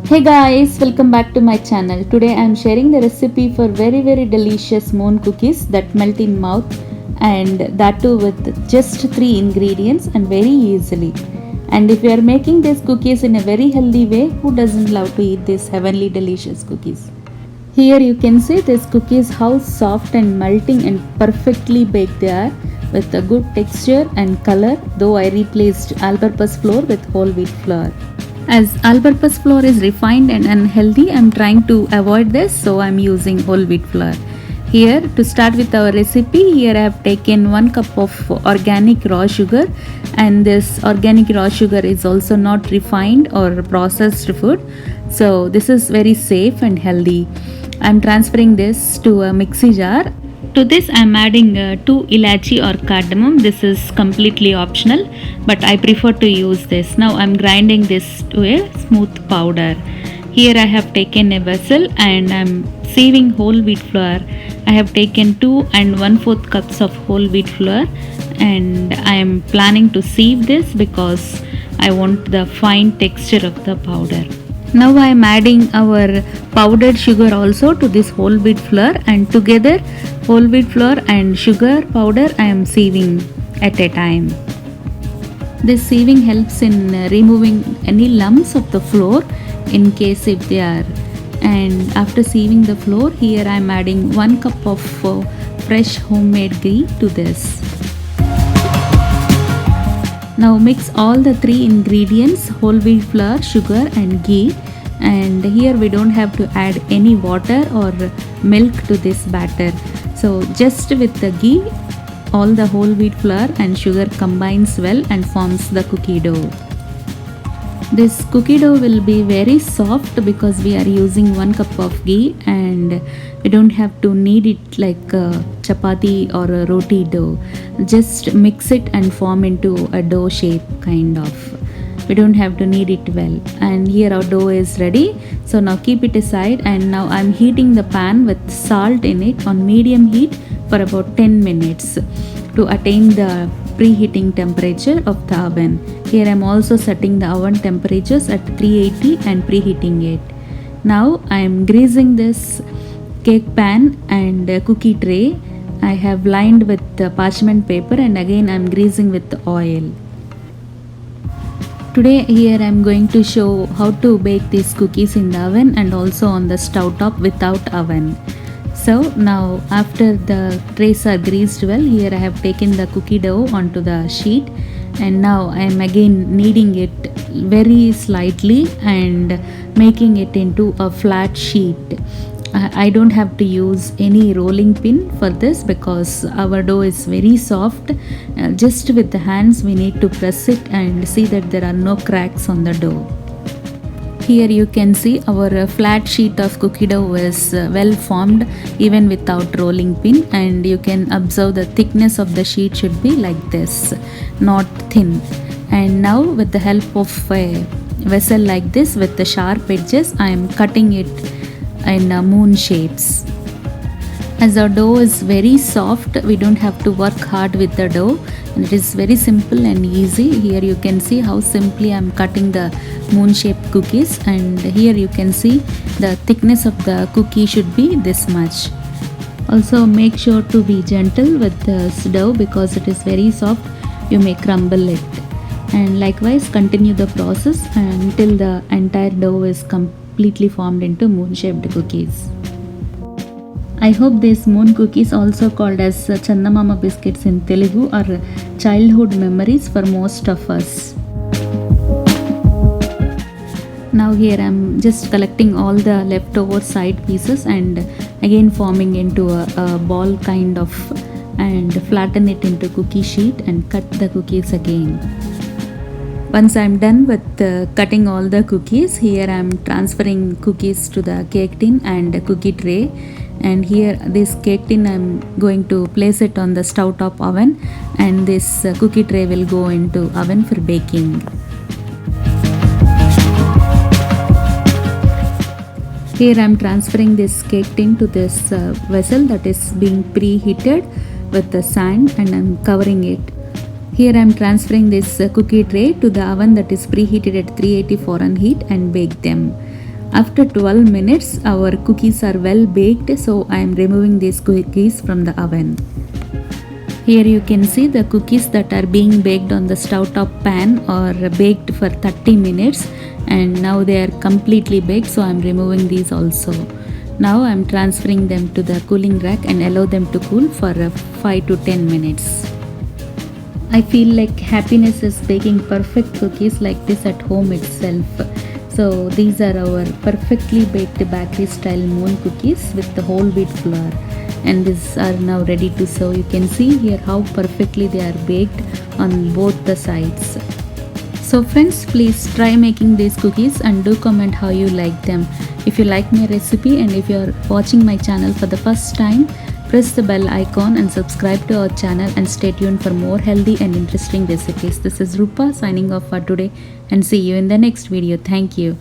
Hey guys, welcome back to my channel. Today I am sharing the recipe for very delicious moon cookies that melt in mouth, and that too with just 3 ingredients and very easily. And if you are making these cookies in a very healthy way, who doesn't love to eat these heavenly delicious cookies? Here you can see these cookies how soft and melting and perfectly baked they are, with a good texture and color, though I replaced all-purpose flour with whole wheat flour. As all-purpose flour is refined and unhealthy, I'm trying to avoid this, so I'm using whole wheat flour. Here, to start with our recipe, here I have taken 1 cup of organic raw sugar, and this organic raw sugar is also not refined or processed food, so this is very safe and healthy. I'm transferring this to a mixie jar. To this I'm adding 2 ilachi or cardamom. This is completely optional, but I prefer to use this. Now I'm grinding this to a smooth powder. Here I have taken a vessel and I'm sieving whole wheat flour. I have taken 2 and 1/4 cups of whole wheat flour, and I am planning to sieve this because I want the fine texture of the powder. Now I am adding our powdered sugar also to this whole wheat flour, and together whole wheat flour and sugar powder I am sieving at a time. This sieving helps in removing any lumps of the flour in case if they are. And after sieving the flour, here I am adding 1 cup of fresh homemade ghee to this. Now mix all the 3 ingredients, whole wheat flour, sugar and ghee, and here we don't have to add any water or milk to this batter. So just with the ghee, all the whole wheat flour and sugar combines well and forms the cookie dough. This cookie dough will be very soft because we are using 1 cup of ghee, and we don't have to knead it like a chapati or a roti dough. Just mix it and form into a dough shape kind of. We don't have to knead it well. And here our dough is ready. So now keep it aside, and now I'm heating the pan with salt in it on medium heat for about 10 minutes to attain the preheating temperature of the oven. Here I'm also setting the oven temperatures at 380 and preheating it. Now I'm greasing this cake pan and cookie tray. I have lined with parchment paper, and again I'm greasing with oil. Today here I am going to show how to bake these cookies in the oven and also on the stove top without oven. So now after the trays are greased well, here I have taken the cookie dough onto the sheet, and now I am again kneading it very slightly and making it into a flat sheet. I don't have to use any rolling pin for this because our dough is very soft. Just with the hands we need to press it and see that there are no cracks on the dough. Here you can see our flat sheet of cookie dough is well formed even without rolling pin, and you can observe the thickness of the sheet should be like this, not thin. And now with the help of a vessel like this with the sharp edges, I am cutting it in moon shapes. As our dough is very soft, we don't have to work hard with the dough, and it is very simple and easy. Here you can see how simply I am cutting the moon shaped cookies, and here you can see the thickness of the cookie should be this much. Also make sure to be gentle with this dough because it is very soft. You may crumble it, and likewise continue the process until the entire dough is completely formed into moon shaped cookies. I hope these moon cookies, also called as Chandamama biscuits in Telugu, are childhood memories for most of us. Now here I am just collecting all the leftover side pieces and again forming into a ball kind of, and flatten it into cookie sheet and cut the cookies again. Once I'm done with cutting all the cookies, here I'm transferring cookies to the cake tin and cookie tray. And here this cake tin I'm going to place it on the stove top oven, and this cookie tray will go into oven for baking. Here I'm transferring this cake tin to this vessel that is being preheated with the sand, and I'm covering it. Here I am transferring this cookie tray to the oven that is preheated at 380 Fahrenheit and bake them. After 12 minutes, our cookies are well baked, so I am removing these cookies from the oven. Here you can see the cookies that are being baked on the stove top pan or baked for 30 minutes, and now they are completely baked, so I am removing these also. Now I am transferring them to the cooling rack and allow them to cool for 5 to 10 minutes. I feel like happiness is baking perfect cookies like this at home itself. So these are our perfectly baked bakery style moon cookies with the whole wheat flour, and these are now ready to serve. You can see here how perfectly they are baked on both the sides. So friends, please try making these cookies and do comment how you like them. If you like my recipe and if you are watching my channel for the first time, press the bell icon and subscribe to our channel and stay tuned for more healthy and interesting recipes. This is Rupa signing off for today, and see you in the next video. Thank you.